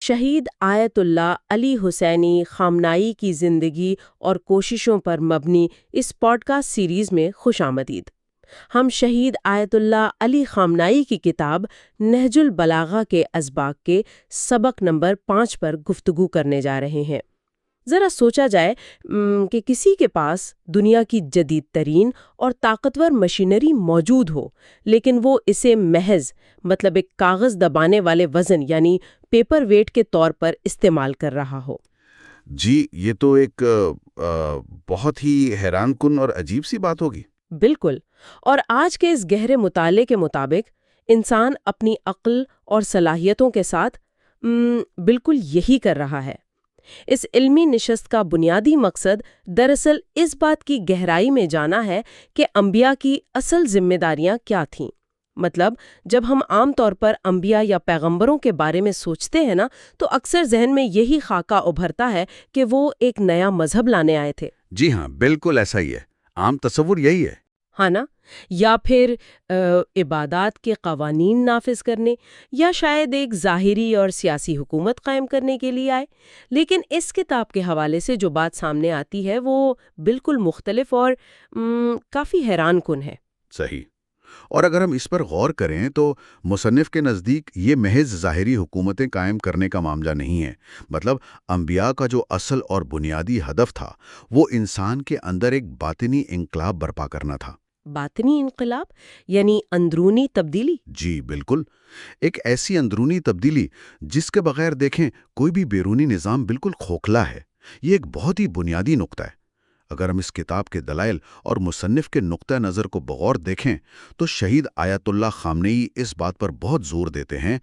شہید آیت اللہ علی حسینی خامنائی کی زندگی اور کوششوں پر مبنی اس پوڈ کاسٹ سیریز میں خوش آمدید۔ ہم شہید آیت اللہ علی خامنائی کی کتاب نہج البلاغہ کے اسباق کے سبق نمبر 5 پر گفتگو کرنے جا رہے ہیں۔ ذرا سوچا جائے کہ کسی کے پاس دنیا کی جدید ترین اور طاقتور مشینری موجود ہو، لیکن وہ اسے محض ایک کاغذ دبانے والے وزن یعنی پیپر ویٹ کے طور پر استعمال کر رہا ہو۔ جی، یہ تو ایک بہت ہی حیران کن اور عجیب سی بات ہوگی۔ بالکل، اور آج کے اس گہرے مطالعے کے مطابق انسان اپنی عقل اور صلاحیتوں کے ساتھ بالکل یہی کر رہا ہے۔ اس علمی نشست کا بنیادی مقصد دراصل اس بات کی گہرائی میں جانا ہے کہ انبیاء کی اصل ذمہ داریاں کیا تھیں۔ جب ہم عام طور پر انبیاء یا پیغمبروں کے بارے میں سوچتے ہیں تو اکثر ذہن میں یہی خاکہ ابھرتا ہے کہ وہ ایک نیا مذہب لانے آئے تھے۔ جی ہاں، بالکل ایسا ہی ہے، عام تصور یہی ہے۔ ہاں نا، یا پھر عبادات کے قوانین نافذ کرنے، یا شاید ایک ظاہری اور سیاسی حکومت قائم کرنے کے لیے آئے۔ لیکن اس کتاب کے حوالے سے جو بات سامنے آتی ہے وہ بالکل مختلف اور کافی حیران کن ہے۔ صحیح، اور اگر ہم اس پر غور کریں تو مصنف کے نزدیک یہ محض ظاہری حکومتیں قائم کرنے کا معاملہ نہیں ہے۔ انبیاء کا جو اصل اور بنیادی ہدف تھا وہ انسان کے اندر ایک باطنی انقلاب برپا کرنا تھا۔ باطنی انقلاب یعنی اندرونی تبدیلی؟ جی بالکل، ایک ایسی اندرونی تبدیلی جس کے بغیر دیکھیں کوئی بھی بیرونی نظام بالکل کھوکھلا ہے۔ یہ ایک بہت ہی بنیادی نقطہ ہے۔ اگر ہم اس کتاب کے دلائل اور مصنف کے نقطہ نظر کو بغور دیکھیں تو شہید آیت اللہ خامنئی اس بات پر بہت زور دیتے ہیں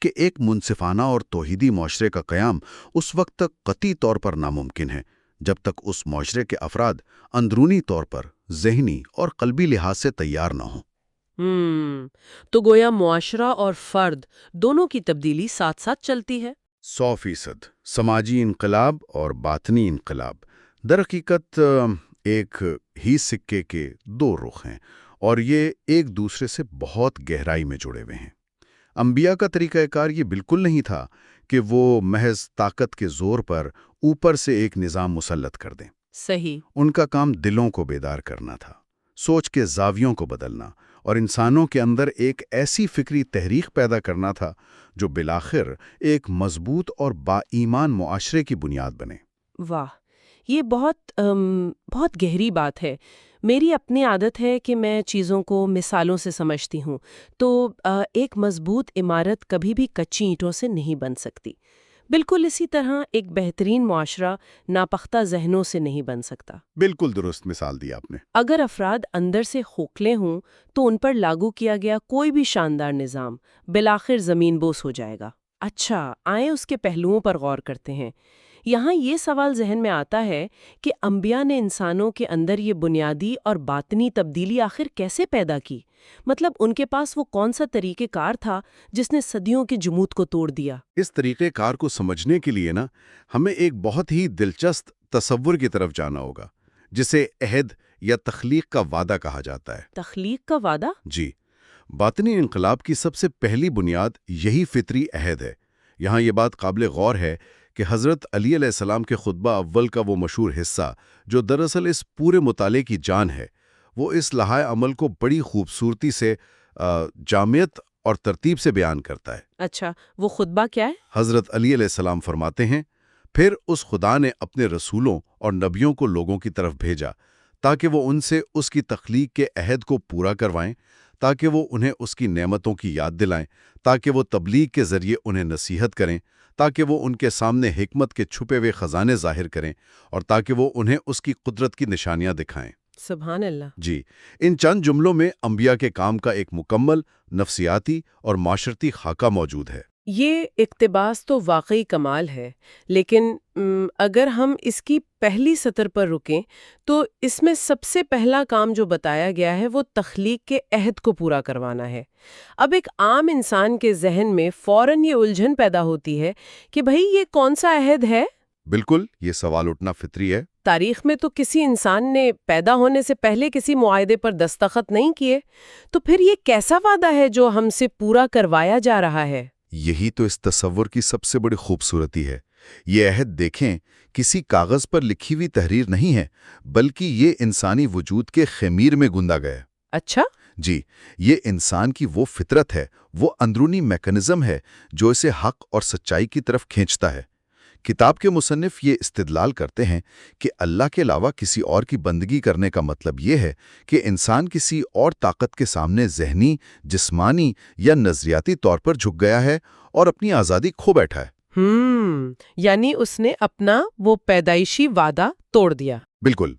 کہ ایک منصفانہ اور توحیدی معاشرے کا قیام اس وقت تک قطعی طور پر ناممکن ہے جب تک اس معاشرے کے افراد اندرونی طور پر ذہنی اور قلبی لحاظ سے تیار نہ ہوں۔ تو گویا معاشرہ اور فرد دونوں کی تبدیلی ساتھ ساتھ چلتی ہے۔ 100% سماجی انقلاب اور باطنی انقلاب در حقیقت ایک ہی سکے کے دو رخ ہیں، اور یہ ایک دوسرے سے بہت گہرائی میں جڑے ہوئے ہیں۔ انبیاء کا طریقہ کار یہ بالکل نہیں تھا کہ وہ محض طاقت کے زور پر اوپر سے ایک نظام مسلط کر دیں۔ صحیح۔ ان کا کام دلوں کو بیدار کرنا تھا، سوچ کے زاویوں کو بدلنا، اور انسانوں کے اندر ایک ایسی فکری تحریک پیدا کرنا تھا جو بالآخر ایک مضبوط اور با ایمان معاشرے کی بنیاد بنے۔ واہ، یہ بہت گہری بات ہے۔ میری اپنی عادت ہے کہ میں چیزوں کو مثالوں سے سمجھتی ہوں۔ تو ایک مضبوط عمارت کبھی بھی کچی اینٹوں سے نہیں بن سکتی۔ بالکل اسی طرح ایک بہترین معاشرہ ناپختہ ذہنوں سے نہیں بن سکتا۔ بالکل درست مثال دی آپ نے۔ اگر افراد اندر سے کھوکھلے ہوں تو ان پر لاگو کیا گیا کوئی بھی شاندار نظام بالآخر زمین بوس ہو جائے گا۔ اچھا، آئیں اس کے پہلوؤں پر غور کرتے ہیں۔ یہاں یہ سوال ذہن میں آتا ہے کہ انبیاء نے انسانوں کے اندر یہ بنیادی اور باطنی تبدیلی آخر کیسے پیدا کی؟ ان کے پاس وہ کون سا طریقہ کار تھا جس نے صدیوں کے جمود کو توڑ دیا؟ اس طریقہ کار کو سمجھنے کے لیے ہمیں ایک بہت ہی دلچسپ تصور کی طرف جانا ہوگا، جسے عہد یا تخلیق کا وعدہ کہا جاتا ہے۔ تخلیق کا وعدہ؟ جی، باطنی انقلاب کی سب سے پہلی بنیاد یہی فطری عہد ہے۔ یہاں یہ بات قابل غور ہے کہ حضرت علی علیہ السلام کے خطبہ اول کا وہ مشہور حصہ جو دراصل اس پورے مطالعے کی جان ہے، وہ اس لائحہ عمل کو بڑی خوبصورتی سے جامعیت اور ترتیب سے بیان کرتا ہے۔ اچھا، وہ خطبہ کیا ہے؟ حضرت علی علیہ السلام فرماتے ہیں، پھر اس خدا نے اپنے رسولوں اور نبیوں کو لوگوں کی طرف بھیجا تاکہ وہ ان سے اس کی تخلیق کے عہد کو پورا کروائیں، تاکہ وہ انہیں اس کی نعمتوں کی یاد دلائیں، تاکہ وہ تبلیغ کے ذریعے انہیں نصیحت کریں، تاکہ وہ ان کے سامنے حکمت کے چھپے ہوئے خزانے ظاہر کریں، اور تاکہ وہ انہیں اس کی قدرت کی نشانیاں دکھائیں۔ سبحان اللہ۔ جی، ان چند جملوں میں انبیاء کے کام کا ایک مکمل نفسیاتی اور معاشرتی خاکہ موجود ہے۔ یہ اقتباس تو واقعی کمال ہے، لیکن اگر ہم اس کی پہلی سطر پر رکیں تو اس میں سب سے پہلا کام جو بتایا گیا ہے وہ تخلیق کے عہد کو پورا کروانا ہے۔ اب ایک عام انسان کے ذہن میں فوراً یہ الجھن پیدا ہوتی ہے کہ بھئی یہ کون سا عہد ہے؟ بالکل، یہ سوال اٹھنا فطری ہے۔ تاریخ میں تو کسی انسان نے پیدا ہونے سے پہلے کسی معاہدے پر دستخط نہیں کیے، تو پھر یہ کیسا وعدہ ہے جو ہم سے پورا کروایا جا رہا ہے؟ یہی تو اس تصور کی سب سے بڑی خوبصورتی ہے۔ یہ عہد دیکھیں، کسی کاغذ پر لکھی ہوئی تحریر نہیں ہے، بلکہ یہ انسانی وجود کے خمیر میں گوندا گیا ہے۔ اچھا؟ جی، یہ انسان کی وہ فطرت ہے، وہ اندرونی میکانزم ہے جو اسے حق اور سچائی کی طرف کھینچتا ہے۔ کتاب کے مصنف یہ استدلال کرتے ہیں کہ اللہ کے علاوہ کسی اور کی بندگی کرنے کا مطلب یہ ہے کہ انسان کسی اور طاقت کے سامنے ذہنی، جسمانی یا نظریاتی طور پر جھک گیا ہے اور اپنی آزادی کھو بیٹھا ہے۔ یعنی اس نے اپنا وہ پیدائشی وعدہ توڑ دیا۔ بالکل۔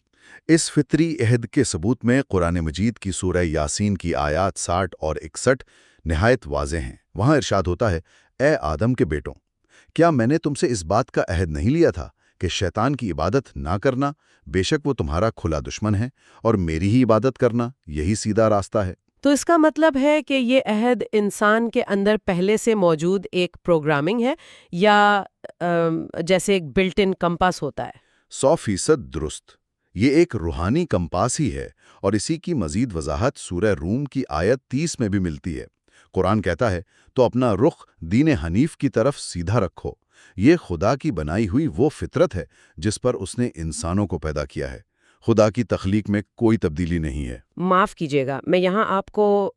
اس فطری عہد کے ثبوت میں قرآن مجید کی سورہ یاسین کی آیات 60 اور 61 نہایت واضح ہیں۔ وہاں ارشاد ہوتا ہے، اے آدم کے بیٹوں، کیا میں نے تم سے اس بات کا عہد نہیں لیا تھا کہ شیطان کی عبادت نہ کرنا؟ بے شک وہ تمہارا کھلا دشمن ہے، اور میری ہی عبادت کرنا، یہی سیدھا راستہ ہے۔ تو اس کا مطلب ہے کہ یہ عہد انسان کے اندر پہلے سے موجود ایک پروگرامنگ ہے، یا جیسے ایک بلٹ ان کمپاس ہوتا ہے؟ 100% درست۔ یہ ایک روحانی کمپاس ہی ہے، اور اسی کی مزید وضاحت سورہ روم کی آیت 30 میں بھی ملتی ہے۔ قرآن کہتا ہے، تو اپنا رخ دین حنیف کی طرف سیدھا رکھو۔ یہ خدا کی بنائی ہوئی وہ فطرت ہے جس پر اس نے انسانوں کو پیدا کیا ہے۔ خدا کی تخلیق میں کوئی تبدیلی نہیں ہے۔ معاف کیجیے گا، میں یہاں آپ کو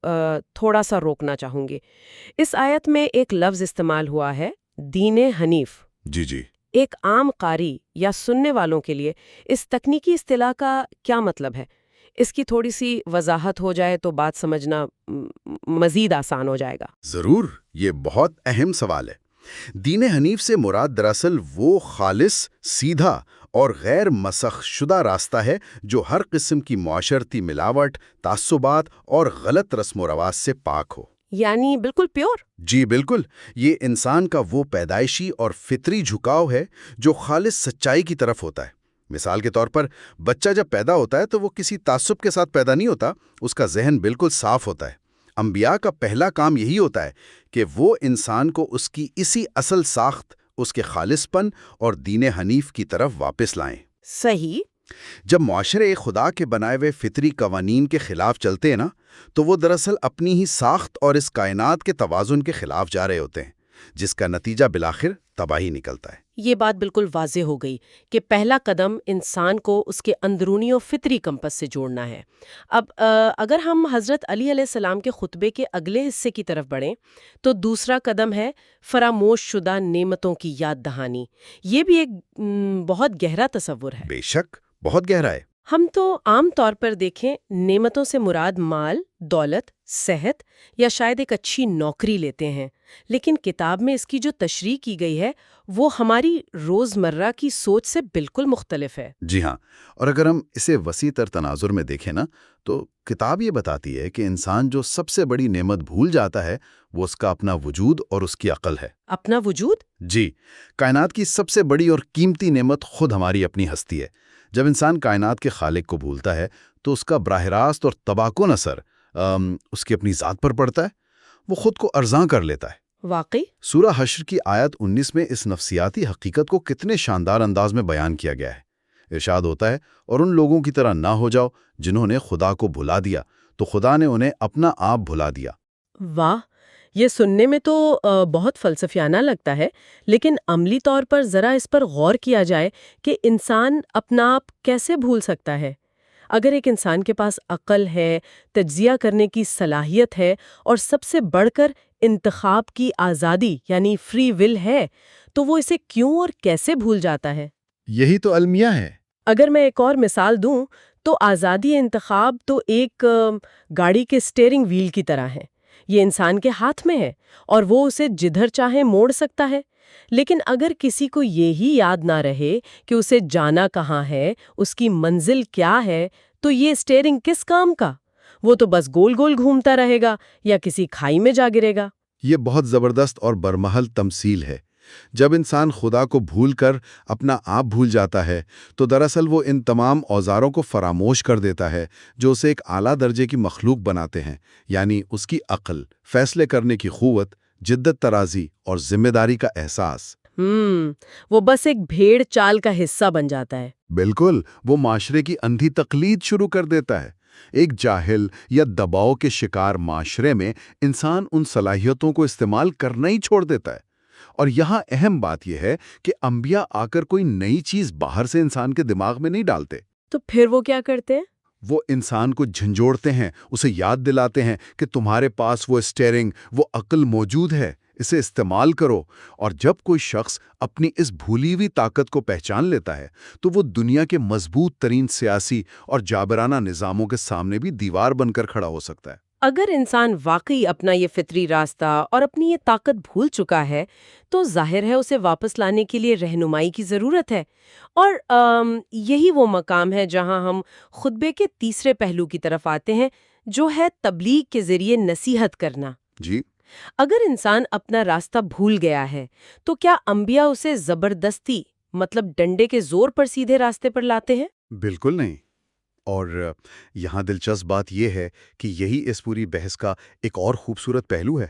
تھوڑا سا روکنا چاہوں گی۔ اس آیت میں ایک لفظ استعمال ہوا ہے، دین حنیف۔ جی۔ ایک عام قاری یا سننے والوں کے لیے اس تکنیکی اصطلاح کا کیا مطلب ہے؟ اس کی تھوڑی سی وضاحت ہو جائے تو بات سمجھنا مزید آسان ہو جائے گا۔ ضرور، یہ بہت اہم سوال ہے۔ دین حنیف سے مراد دراصل وہ خالص، سیدھا اور غیر مسخ شدہ راستہ ہے جو ہر قسم کی معاشرتی ملاوٹ، تعصبات اور غلط رسم و رواج سے پاک ہو۔ یعنی بالکل پیور؟ جی بالکل، یہ انسان کا وہ پیدائشی اور فطری جھکاؤ ہے جو خالص سچائی کی طرف ہوتا ہے۔ مثال کے طور پر، بچہ جب پیدا ہوتا ہے تو وہ کسی تعصب کے ساتھ پیدا نہیں ہوتا، اس کا ذہن بالکل صاف ہوتا ہے۔ انبیاء کا پہلا کام یہی ہوتا ہے کہ وہ انسان کو اس کی اسی اصل ساخت، اس کے خالص پن اور دین حنیف کی طرف واپس لائیں۔ صحیح۔ جب معاشرے خدا کے بنائے ہوئے فطری قوانین کے خلاف چلتے ہیں نا، تو وہ دراصل اپنی ہی ساخت اور اس کائنات کے توازن کے خلاف جا رہے ہوتے ہیں، جس کا نتیجہ بالآخر تباہی نکلتا ہے۔ یہ بات بالکل واضح ہو گئی کہ پہلا قدم انسان کو اس کے اندرونی و فطری کمپس سے جوڑنا ہے۔ اب اگر ہم حضرت علی علیہ السلام کے خطبے کے اگلے حصے کی طرف بڑھیں تو دوسرا قدم ہے فراموش شدہ نعمتوں کی یاد دہانی۔ یہ بھی ایک بہت گہرا تصور ہے۔ بے شک، بہت گہرا ہے۔ ہم تو عام طور پر دیکھیں نعمتوں سے مراد مال، دولت، صحت یا شاید ایک اچھی نوکری لیتے ہیں، لیکن کتاب میں اس کی جو تشریح کی گئی ہے وہ ہماری روزمرہ کی سوچ سے بالکل مختلف ہے۔ جی ہاں، اور اگر ہم اسے وسیع تر تناظر میں دیکھیں نا، تو کتاب یہ بتاتی ہے کہ انسان جو سب سے بڑی نعمت بھول جاتا ہے وہ اس کا اپنا وجود اور اس کی عقل ہے۔ اپنا وجود؟ جی، کائنات کی سب سے بڑی اور قیمتی نعمت خود ہماری اپنی ہستی ہے۔ جب انسان کائنات کے خالق کو بھولتا ہے تو اس کا براہ راست اور تباہ کن اثر اس کی اپنی ذات پر پڑتا ہے، وہ خود کو ارزاں کر لیتا ہے۔ واقعی؟ سورہ حشر کی آیت 19 میں اس نفسیاتی حقیقت کو کتنے شاندار انداز میں بیان کیا گیا ہے۔ ارشاد ہوتا ہے، اور ان لوگوں کی طرح نہ ہو جاؤ جنہوں نے خدا کو بھلا دیا تو خدا نے انہیں اپنا آپ بھلا دیا۔ واہ، یہ سننے میں تو بہت فلسفیانہ لگتا ہے، لیکن عملی طور پر ذرا اس پر غور کیا جائے کہ انسان اپنا آپ کیسے بھول سکتا ہے؟ اگر ایک انسان کے پاس عقل ہے، تجزیہ کرنے کی صلاحیت ہے اور سب سے بڑھ کر انتخاب کی آزادی یعنی فری ول ہے، تو وہ اسے کیوں اور کیسے بھول جاتا ہے؟ یہی تو المیہ ہے۔ اگر میں ایک اور مثال دوں تو آزادی انتخاب تو ایک گاڑی کے سٹیئرنگ وہیل کی طرح ہے۔ یہ انسان کے ہاتھ میں ہے اور وہ اسے جدھر چاہے موڑ سکتا ہے، لیکن اگر کسی کو یہی یاد نہ رہے کہ اسے جانا کہاں ہے، اس کی منزل کیا ہے، تو یہ سٹیئرنگ کس کام کا؟ وہ تو بس گول گول گھومتا رہے گا یا کسی کھائی میں جا گرے گا۔ یہ بہت زبردست اور برمحل تمثیل ہے۔ جب انسان خدا کو بھول کر اپنا آپ بھول جاتا ہے تو دراصل وہ ان تمام اوزاروں کو فراموش کر دیتا ہے جو اسے ایک اعلیٰ درجے کی مخلوق بناتے ہیں، یعنی اس کی عقل، فیصلے کرنے کی قوت، جدت ترازی اور ذمہ داری کا احساس۔ وہ بس ایک بھیڑ چال کا حصہ بن جاتا ہے۔ بالکل، وہ معاشرے کی اندھی تقلید شروع کر دیتا ہے۔ ایک جاہل یا دباؤ کے شکار معاشرے میں انسان ان صلاحیتوں کو استعمال کرنا ہی چھوڑ دیتا ہے۔ اور یہاں اہم بات یہ ہے کہ انبیاء آ کر کوئی نئی چیز باہر سے انسان کے دماغ میں نہیں ڈالتے۔ تو پھر وہ کیا کرتے ہیں؟ وہ انسان کو جھنجھوڑتے ہیں، اسے یاد دلاتے ہیں کہ تمہارے پاس وہ اسٹیئرنگ، وہ عقل موجود ہے، اسے استعمال کرو۔ اور جب کوئی شخص اپنی اس بھولی ہوئی طاقت کو پہچان لیتا ہے تو وہ دنیا کے مضبوط ترین سیاسی اور جابرانہ نظاموں کے سامنے بھی دیوار بن کر کھڑا ہو سکتا ہے۔ اگر انسان واقعی اپنا یہ فطری راستہ اور اپنی یہ طاقت بھول چکا ہے تو ظاہر ہے اسے واپس لانے کے لیے رہنمائی کی ضرورت ہے، اور یہی وہ مقام ہے جہاں ہم خطبے کے تیسرے پہلو کی طرف آتے ہیں، جو ہے تبلیغ کے ذریعے نصیحت کرنا۔ جی، اگر انسان اپنا راستہ بھول گیا ہے تو کیا انبیاء اسے زبردستی، مطلب ڈنڈے کے زور پر سیدھے راستے پر لاتے ہیں؟ بالکل نہیں۔ اور یہاں دلچسپ بات یہ ہے کہ یہی اس پوری بحث کا ایک اور خوبصورت پہلو ہے۔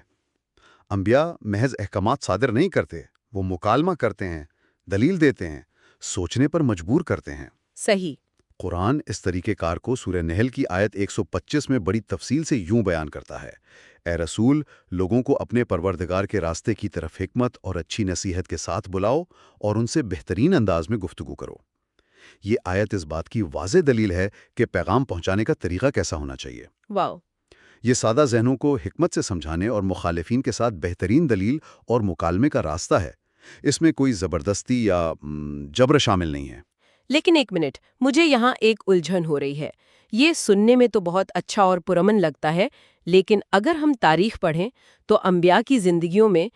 انبیاء محض احکامات صادر نہیں کرتے، وہ مکالمہ کرتے ہیں، دلیل دیتے ہیں، سوچنے پر مجبور کرتے ہیں۔ صحیح۔ قرآن اس طریقہ کار کو سورہ نحل کی آیت 125 میں بڑی تفصیل سے یوں بیان کرتا ہے: اے رسول، لوگوں کو اپنے پروردگار کے راستے کی طرف حکمت اور اچھی نصیحت کے ساتھ بلاؤ اور ان سے بہترین انداز میں گفتگو کرو۔ یہ آیت اس بات کی واضح دلیل ہے کہ پیغام پہنچانے کا طریقہ کیسا ہونا چاہیے۔ واو! یہ سادہ ذہنوں کو حکمت سے سمجھانے اور مخالفین کے ساتھ بہترین دلیل اور مکالمے کا راستہ ہے۔ اس میں کوئی زبردستی یا جبر شامل نہیں ہے۔ لیکن ایک منٹ، مجھے یہاں ایک الجھن ہو رہی ہے۔ یہ سننے میں تو بہت اچھا اور پرامن لگتا ہے، لیکن اگر ہم تاریخ پڑھیں تو انبیاء کی زندگیوں میں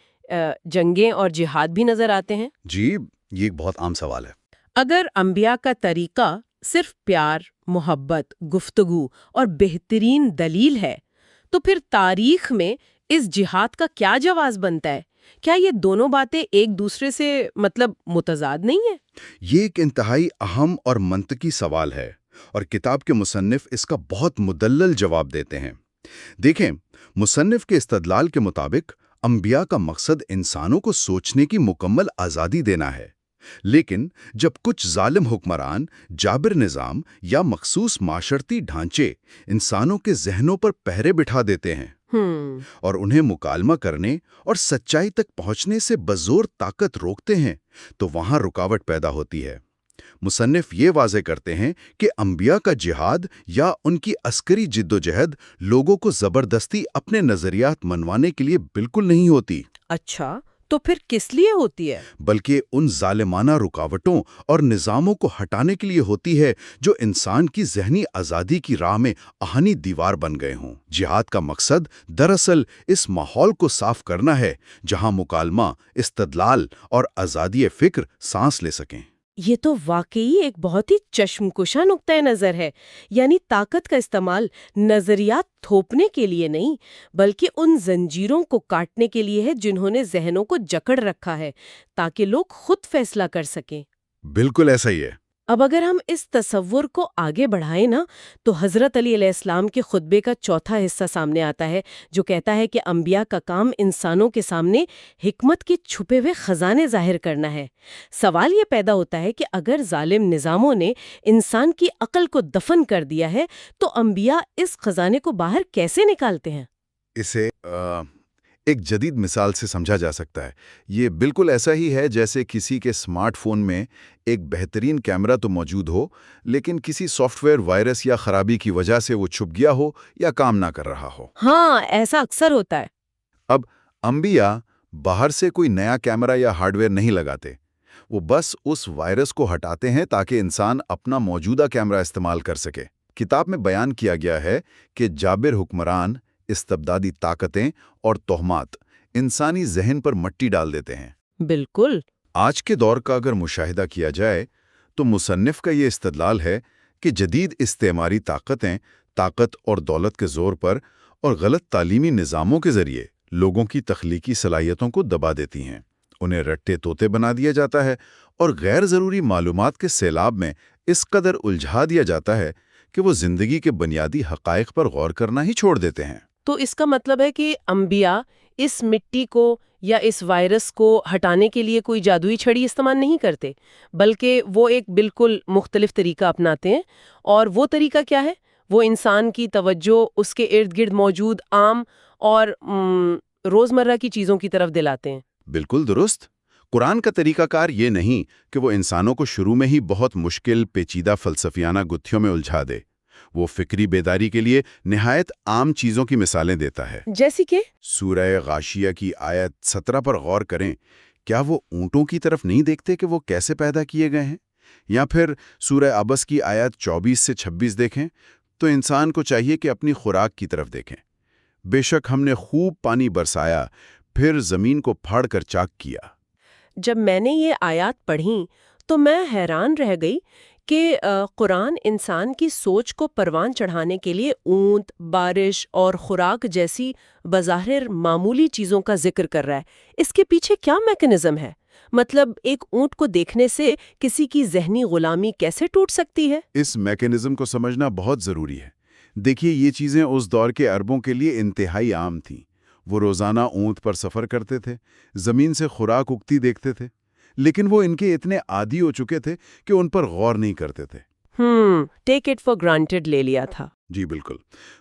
جنگیں اور جہاد بھی نظر آتے ہیں۔ جی، یہ ایک بہت عام سوال ہے۔ اگر انبیاء کا طریقہ صرف پیار، محبت، گفتگو اور بہترین دلیل ہے تو پھر تاریخ میں اس جہاد کا کیا جواز بنتا ہے؟ کیا یہ دونوں باتیں ایک دوسرے سے متضاد نہیں ہیں؟ یہ ایک انتہائی اہم اور منطقی سوال ہے، اور کتاب کے مصنف اس کا بہت مدلل جواب دیتے ہیں۔ دیکھیں، مصنف کے استدلال کے مطابق انبیاء کا مقصد انسانوں کو سوچنے کی مکمل آزادی دینا ہے، لیکن جب کچھ ظالم حکمران، جابر نظام یا مخصوص معاشرتی ڈھانچے انسانوں کے ذہنوں پر پہرے بٹھا دیتے ہیں اور انہیں مکالمہ کرنے اور سچائی تک پہنچنے سے بزور طاقت روکتے ہیں، تو وہاں رکاوٹ پیدا ہوتی ہے۔ مصنف یہ واضح کرتے ہیں کہ انبیاء کا جہاد یا ان کی عسکری جدوجہد لوگوں کو زبردستی اپنے نظریات منوانے کے لیے بالکل نہیں ہوتی۔ اچھا، تو پھر کس لیے ہوتی ہے؟ بلکہ ان ظالمانہ رکاوٹوں اور نظاموں کو ہٹانے کے لیے ہوتی ہے جو انسان کی ذہنی آزادی کی راہ میں آہنی دیوار بن گئے ہوں۔ جہاد کا مقصد دراصل اس ماحول کو صاف کرنا ہے جہاں مکالمہ، استدلال اور آزادی فکر سانس لے سکیں۔ یہ تو واقعی ایک بہت ہی چشم کشا نقطۂ نظر ہے، یعنی طاقت کا استعمال نظریات تھوپنے کے لیے نہیں بلکہ ان زنجیروں کو کاٹنے کے لیے ہے جنہوں نے ذہنوں کو جکڑ رکھا ہے، تاکہ لوگ خود فیصلہ کر سکیں۔ بالکل ایسا ہی ہے۔ اب اگر ہم اس تصور کو آگے بڑھائیں نا تو حضرت علی علیہ السلام کے خطبے کا چوتھا حصہ سامنے آتا ہے، جو کہتا ہے کہ انبیاء کا کام انسانوں کے سامنے حکمت کے چھپے ہوئے خزانے ظاہر کرنا ہے۔ سوال یہ پیدا ہوتا ہے کہ اگر ظالم نظاموں نے انسان کی عقل کو دفن کر دیا ہے تو انبیاء اس خزانے کو باہر کیسے نکالتے ہیں؟ اسے ایک جدید مثال سے سمجھا جا سکتا ہے۔ یہ بالکل ایسا ہی ہے جیسے کسی کے اسمارٹ فون میں ایک بہترین کیمرہ تو موجود ہو، لیکن کسی سافٹ ویئر وائرس یا خرابی کی وجہ سے وہ چھپ گیا ہو یا کام نہ کر رہا ہو۔ ہاں، ایسا اکثر ہوتا ہے۔ اب انبیاء باہر سے کوئی نیا کیمرہ یا ہارڈ ویئر نہیں لگاتے، وہ بس اس وائرس کو ہٹاتے ہیں تاکہ انسان اپنا موجودہ کیمرہ استعمال کر سکے۔ کتاب میں بیان کیا گیا ہے کہ جابر حکمران، استبدادی طاقتیں اور تہمات انسانی ذہن پر مٹی ڈال دیتے ہیں۔ بالکل۔ آج کے دور کا اگر مشاہدہ کیا جائے تو مصنف کا یہ استدلال ہے کہ جدید استعماری طاقتیں طاقت اور دولت کے زور پر اور غلط تعلیمی نظاموں کے ذریعے لوگوں کی تخلیقی صلاحیتوں کو دبا دیتی ہیں، انہیں رٹے طوطے بنا دیا جاتا ہے اور غیر ضروری معلومات کے سیلاب میں اس قدر الجھا دیا جاتا ہے کہ وہ زندگی کے بنیادی حقائق پر غور کرنا ہی چھوڑ دیتے ہیں۔ تو اس کا مطلب ہے کہ انبیاء اس مٹی کو یا اس وائرس کو ہٹانے کے لیے کوئی جادوئی چھڑی استعمال نہیں کرتے، بلکہ وہ ایک بالکل مختلف طریقہ اپناتے ہیں، اور وہ طریقہ کیا ہے؟ وہ انسان کی توجہ اس کے ارد گرد موجود عام اور روزمرہ کی چیزوں کی طرف دلاتے ہیں۔ بالکل درست۔ قرآن کا طریقہ کار یہ نہیں کہ وہ انسانوں کو شروع میں ہی بہت مشکل پیچیدہ فلسفیانہ گتھیوں میں الجھا دے۔ وہ فکری بیداری کے لیے نہایت عام چیزوں کی مثالیں دیتا ہے۔ جیسی کہ سورہ غاشیہ کی آیت 17 پر غور کریں۔ کیا وہ اونٹوں کی طرف نہیں دیکھتے کہ وہ کیسے پیدا کیے گئے ہیں؟ یا پھر سورہ عبس کی آیت 24 سے 26 دیکھیں تو انسان کو چاہیے کہ اپنی خوراک کی طرف دیکھیں۔ بے شک ہم نے خوب پانی برسایا، پھر زمین کو پھاڑ کر چاک کیا۔ جب میں نے یہ آیات پڑھیں تو میں حیران رہ گئی کہ قرآن انسان کی سوچ کو پروان چڑھانے کے لیے اونٹ، بارش اور خوراک جیسی بظاہر معمولی چیزوں کا ذکر کر رہا ہے۔ اس کے پیچھے کیا میکانزم ہے؟ مطلب ایک اونٹ کو دیکھنے سے کسی کی ذہنی غلامی کیسے ٹوٹ سکتی ہے؟ اس میکانزم کو سمجھنا بہت ضروری ہے۔ دیکھیے، یہ چیزیں اس دور کے عربوں کے لیے انتہائی عام تھیں۔ وہ روزانہ اونٹ پر سفر کرتے تھے، زمین سے خوراک اگتی دیکھتے تھے، لیکن وہ ان کے اتنے عادی ہو چکے تھے کہ ان پر غور نہیں کرتے تھے۔ ٹیک اٹ فار گرانٹیڈ لے لیا تھا۔ جی بالکل۔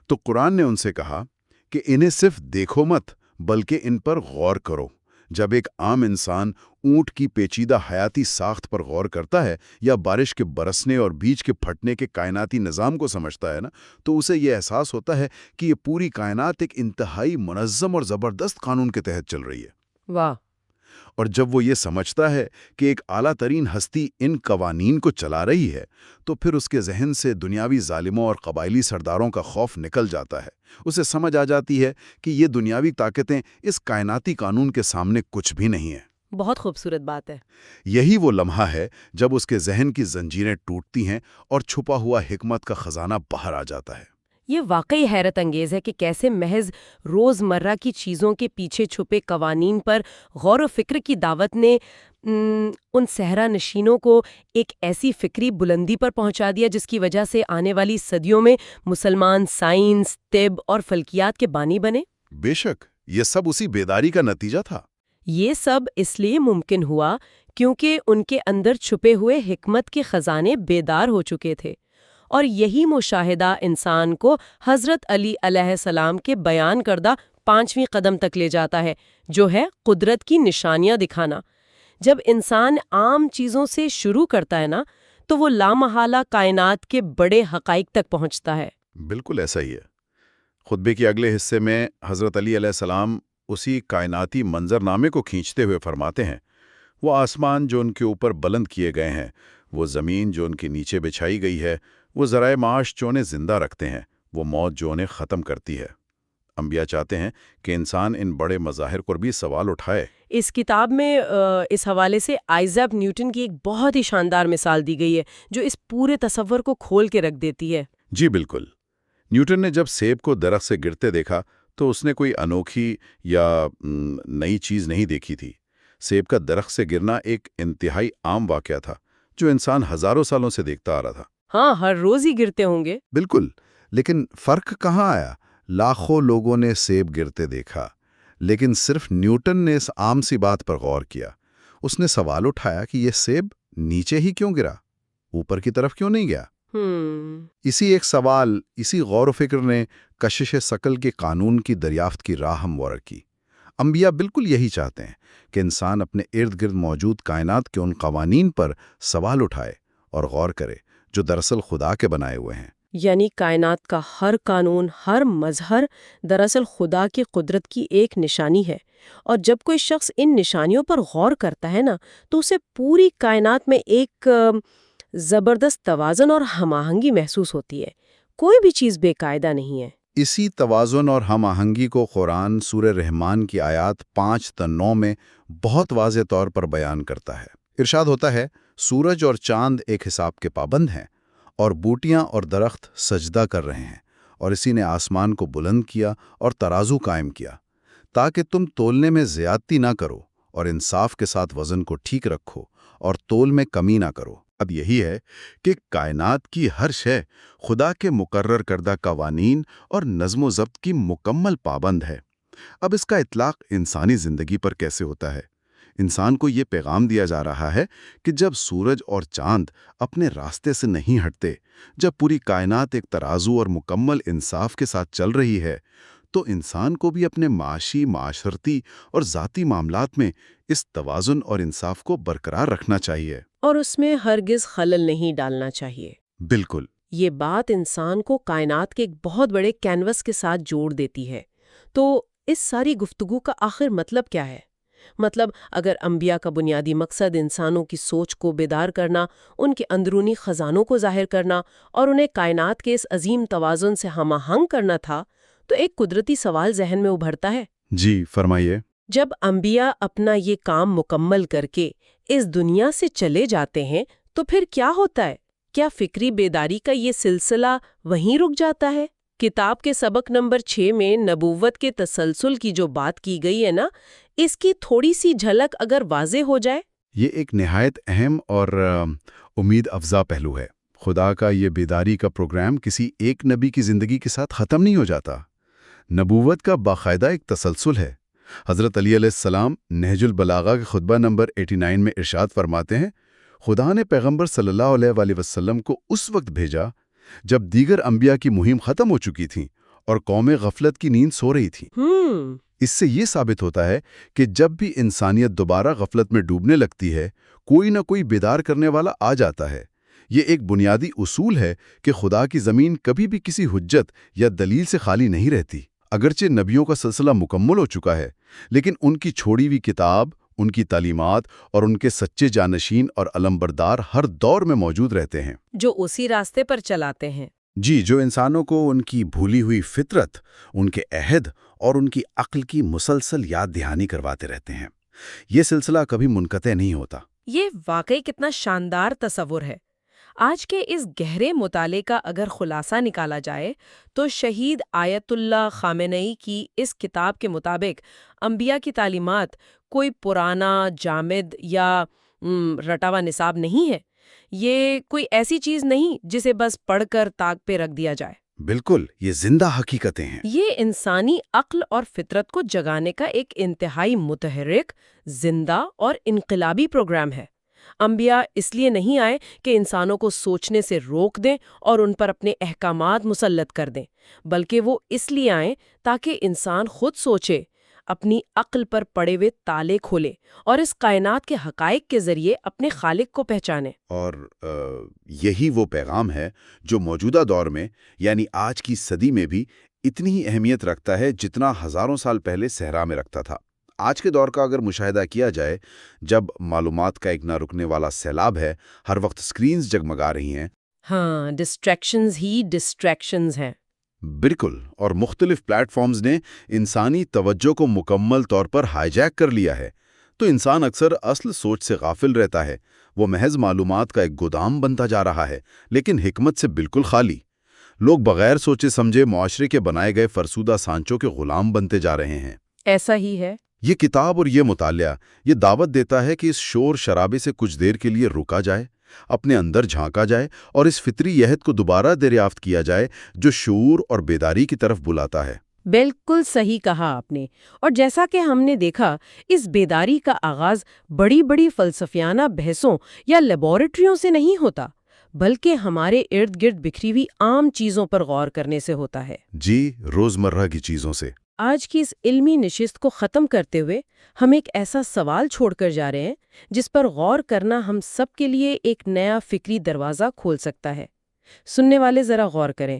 تو قرآن نے ان سے کہا کہ انہیں صرف دیکھو مت، بلکہ ان پر غور کرو۔ جب ایک عام انسان اونٹ کی پیچیدہ حیاتی ساخت پر غور کرتا ہے یا بارش کے برسنے اور بیج کے پھٹنے کے کائناتی نظام کو سمجھتا ہے تو اسے یہ احساس ہوتا ہے کہ یہ پوری کائنات ایک انتہائی منظم اور زبردست قانون کے تحت چل رہی ہے۔ واہ! اور جب وہ یہ سمجھتا ہے کہ ایک اعلیٰ ترین ہستی ان قوانین کو چلا رہی ہے تو پھر اس کے ذہن سے دنیاوی ظالموں اور قبائلی سرداروں کا خوف نکل جاتا ہے۔ اسے سمجھ آ جاتی ہے کہ یہ دنیاوی طاقتیں اس کائناتی قانون کے سامنے کچھ بھی نہیں ہیں۔ بہت خوبصورت بات ہے۔ یہی وہ لمحہ ہے جب اس کے ذہن کی زنجیریں ٹوٹتی ہیں اور چھپا ہوا حکمت کا خزانہ باہر آ جاتا ہے۔ یہ واقعی حیرت انگیز ہے کہ کیسے محض روزمرہ کی چیزوں کے پیچھے چھپے قوانین پر غور و فکر کی دعوت نے ان صحرا نشینوں کو ایک ایسی فکری بلندی پر پہنچا دیا جس کی وجہ سے آنے والی صدیوں میں مسلمان سائنس، طب اور فلکیات کے بانی بنے۔ بے شک یہ سب اسی بیداری کا نتیجہ تھا۔ یہ سب اس لیے ممکن ہوا کیونکہ ان کے اندر چھپے ہوئے حکمت کے خزانے بیدار ہو چکے تھے، اور یہی مشاہدہ انسان کو حضرت علی علیہ السلام کے بیان کردہ 5ویں قدم تک لے جاتا ہے، جو ہے قدرت کی نشانیاں دکھانا۔ جب انسان عام چیزوں سے شروع کرتا ہے تو وہ لامحالہ کائنات کے بڑے حقائق تک پہنچتا ہے۔ بالکل ایسا ہی ہے۔ خطبے کے اگلے حصے میں حضرت علی علیہ السلام اسی کائناتی منظرنامے کو کھینچتے ہوئے فرماتے ہیں، وہ آسمان جو ان کے اوپر بلند کیے گئے ہیں، وہ زمین جو ان کے نیچے بچھائی گئی ہے، وہ ذرائع معاش جو انہیں زندہ رکھتے ہیں، وہ موت جو انہیں ختم کرتی ہے۔ انبیاء چاہتے ہیں کہ انسان ان بڑے مظاہر پر بھی سوال اٹھائے۔ اس کتاب میں اس حوالے سے آئزیک نیوٹن کی ایک بہت ہی شاندار مثال دی گئی ہے جو اس پورے تصور کو کھول کے رکھ دیتی ہے۔ جی بالکل۔ نیوٹن نے جب سیب کو درخت سے گرتے دیکھا تو اس نے کوئی انوکھی یا نئی چیز نہیں دیکھی تھی۔ سیب کا درخت سے گرنا ایک انتہائی عام واقعہ تھا جو انسان ہزاروں سالوں سے دیکھتا آ رہا تھا۔ ہاں، ہر روز ہی گرتے ہوں گے۔ بالکل، لیکن فرق کہاں آیا؟ لاکھوں لوگوں نے سیب گرتے دیکھا، لیکن صرف نیوٹن نے اس عام سی بات پر غور کیا۔ اس نے سوال اٹھایا کہ یہ سیب نیچے ہی کیوں گرا، اوپر کی طرف کیوں نہیں گیا؟ اسی ایک سوال، اسی غور و فکر نے کشش ثقل کے قانون کی دریافت کی راہ ہموار کی۔ انبیاء بالکل یہی چاہتے ہیں کہ انسان اپنے ارد گرد موجود کائنات کے ان قوانین پر سوال اٹھائے اور غور کرے جو دراصل خدا کے بنائے ہوئے ہیں۔ یعنی کائنات کا ہر قانون، ہر مظہر دراصل خدا کی قدرت کی ایک نشانی ہے، اور جب کوئی شخص ان نشانیوں پر غور کرتا ہے تو اسے پوری کائنات میں ایک زبردست توازن اور ہم آہنگی محسوس ہوتی ہے۔ کوئی بھی چیز بے قاعدہ نہیں ہے۔ اسی توازن اور ہم آہنگی کو قرآن سورہ رحمان کی آیات 5 تا 9 میں بہت واضح طور پر بیان کرتا ہے۔ ارشاد ہوتا ہے، سورج اور چاند ایک حساب کے پابند ہیں، اور بوٹیاں اور درخت سجدہ کر رہے ہیں، اور اسی نے آسمان کو بلند کیا اور ترازو قائم کیا تاکہ تم تولنے میں زیادتی نہ کرو اور انصاف کے ساتھ وزن کو ٹھیک رکھو اور تول میں کمی نہ کرو۔ اب یہی ہے کہ کائنات کی ہر شے خدا کے مقرر کردہ قوانین اور نظم و ضبط کی مکمل پابند ہے۔ اب اس کا اطلاق انسانی زندگی پر کیسے ہوتا ہے؟ انسان کو یہ پیغام دیا جا رہا ہے کہ جب سورج اور چاند اپنے راستے سے نہیں ہٹتے، جب پوری کائنات ایک ترازو اور مکمل انصاف کے ساتھ چل رہی ہے، تو انسان کو بھی اپنے معاشی، معاشرتی اور ذاتی معاملات میں اس توازن اور انصاف کو برقرار رکھنا چاہیے۔ اور اس میں ہرگز خلل نہیں ڈالنا چاہیے۔ بالکل۔ یہ بات انسان کو کائنات کے ایک بہت بڑے کینوس کے ساتھ جوڑ دیتی ہے۔ تو اس ساری گفتگو کا آخر مطلب کیا ہے؟ مطلب اگر انبیاء کا بنیادی مقصد انسانوں کی سوچ کو بیدار کرنا، ان کے اندرونی خزانوں کو ظاہر کرنا اور انہیں کائنات کے اس عظیم توازن سے ہم آہنگ کرنا تھا، تو ایک قدرتی سوال ذہن میں ابھرتا ہے۔ جی فرمائیے۔ جب انبیاء اپنا یہ کام مکمل کر کے اس دنیا سے چلے جاتے ہیں تو پھر کیا ہوتا ہے؟ کیا فکری بیداری کا یہ سلسلہ وہیں رک جاتا ہے؟ کتاب کے سبق نمبر 6 میں نبوت کے تسلسل کی جو بات کی گئی ہے نا، اس کی تھوڑی سی جھلک اگر واضح ہو جائے۔ یہ ایک نہایت اہم اور امید افزا پہلو ہے۔ خدا کا یہ بیداری کا پروگرام کسی ایک نبی کی زندگی کے ساتھ ختم نہیں ہو جاتا۔ نبوت کا باقاعدہ ایک تسلسل ہے۔ حضرت علی علیہ السلام نہج البلاغہ کے خطبہ نمبر 89 میں ارشاد فرماتے ہیں، خدا نے پیغمبر صلی اللہ علیہ وآلہ وسلم کو اس وقت بھیجا جب دیگر انبیاء کی مہم ختم ہو چکی تھی اور قوم غفلت کی نیند سو رہی تھی۔ اس سے یہ ثابت ہوتا ہے کہ جب بھی انسانیت دوبارہ غفلت میں ڈوبنے لگتی ہے، کوئی نہ کوئی بیدار کرنے والا آ جاتا ہے۔ یہ ایک بنیادی اصول ہے کہ خدا کی زمین کبھی بھی کسی حجت یا دلیل سے خالی نہیں رہتی۔ اگرچہ نبیوں کا سلسلہ مکمل ہو چکا ہے، لیکن ان کی چھوڑی ہوئی کتاب، ان کی تعلیمات اور ان کے سچے جانشین اور علمبردار ہر دور میں موجود رہتے ہیں، جو اسی راستے پر چلاتے ہیں۔ جی، جو انسانوں کو ان کی بھولی ہوئی فطرت، ان کے عہد اور ان کی عقل کی مسلسل یاد دہانی کرواتے رہتے ہیں۔ یہ سلسلہ کبھی منقطع نہیں ہوتا۔ یہ واقعی کتنا شاندار تصور ہے۔ آج کے اس گہرے مطالعے کا اگر خلاصہ نکالا جائے تو شہید آیت اللہ خامنئی کی اس کتاب کے مطابق انبیاء کی تعلیمات کوئی پرانا، جامد یا رٹا ہوا نصاب نہیں ہے۔ یہ کوئی ایسی چیز نہیں جسے بس پڑھ کر طاق پہ رکھ دیا جائے۔ بالکل، یہ زندہ حقیقتیں ہیں۔ یہ انسانی عقل اور فطرت کو جگانے کا ایک انتہائی متحرک، زندہ اور انقلابی پروگرام ہے۔ انبیاء اس لیے نہیں آئے کہ انسانوں کو سوچنے سے روک دیں اور ان پر اپنے احکامات مسلط کر دیں، بلکہ وہ اس لیے آئیں تاکہ انسان خود سوچے، اپنی عقل پر پڑے ہوئے تالے کھولے اور اس کائنات کے حقائق کے ذریعے اپنے خالق کو پہچانے۔ اور یہی وہ پیغام ہے جو موجودہ دور میں، یعنی آج کی صدی میں بھی اتنی ہی اہمیت رکھتا ہے جتنا ہزاروں سال پہلے صحرا میں رکھتا تھا۔ آج کے دور کا اگر مشاہدہ کیا جائے، جب معلومات کا ایک نہ رکنے والا سیلاب ہے، ہر وقت سکرینز جگمگا رہی ہیں۔ ہاں، ڈسٹریکشنز ہی ڈسٹریکشنز ہیں۔ بالکل، اور مختلف پلیٹ فارمز نے انسانی توجہ کو مکمل طور پر ہائی جیک کر لیا ہے، تو انسان اکثر اصل سوچ سے غافل رہتا ہے۔ وہ محض معلومات کا ایک گودام بنتا جا رہا ہے، لیکن حکمت سے بالکل خالی۔ لوگ بغیر سوچے سمجھے معاشرے کے بنائے گئے فرسودہ سانچوں کے غلام بنتے جا رہے ہیں۔ ایسا ہی ہے۔ یہ کتاب اور یہ مطالعہ یہ دعوت دیتا ہے کہ اس شور شرابے سے کچھ دیر کے لیے رکا جائے، اپنے اندر جھانکا جائے اور اس فطری عہد کو دوبارہ دریافت کیا جائے جو شعور اور بیداری کی طرف بلاتا ہے۔ بالکل صحیح کہا آپ نے۔ اور جیسا کہ ہم نے دیکھا، اس بیداری کا آغاز بڑی بڑی فلسفیانہ بحثوں یا لیبارٹریوں سے نہیں ہوتا، بلکہ ہمارے ارد گرد بکھری ہوئی عام چیزوں پر غور کرنے سے ہوتا ہے۔ جی، روزمرہ کی چیزوں سے۔ آج کی اس علمی نشست کو ختم کرتے ہوئے ہم ایک ایسا سوال چھوڑ کر جا رہے ہیں جس پر غور کرنا ہم سب کے لیے ایک نیا فکری دروازہ کھول سکتا ہے۔ سننے والے ذرا غور کریں۔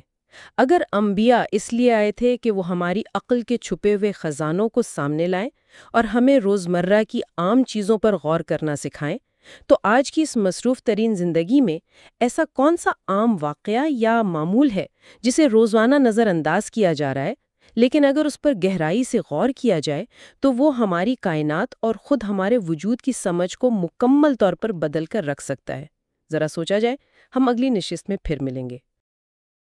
اگر انبیاء اس لیے آئے تھے کہ وہ ہماری عقل کے چھپے ہوئے خزانوں کو سامنے لائیں اور ہمیں روزمرہ کی عام چیزوں پر غور کرنا سکھائیں، تو آج کی اس مصروف ترین زندگی میں ایسا کون سا عام واقعہ یا معمول ہے جسے روزانہ نظر انداز کیا جا رہا ہے، لیکن اگر اس پر گہرائی سے غور کیا جائے تو وہ ہماری کائنات اور خود ہمارے وجود کی سمجھ کو مکمل طور پر بدل کر رکھ سکتا ہے؟ ذرا سوچا جائے۔ ہم اگلی نشست میں پھر ملیں گے۔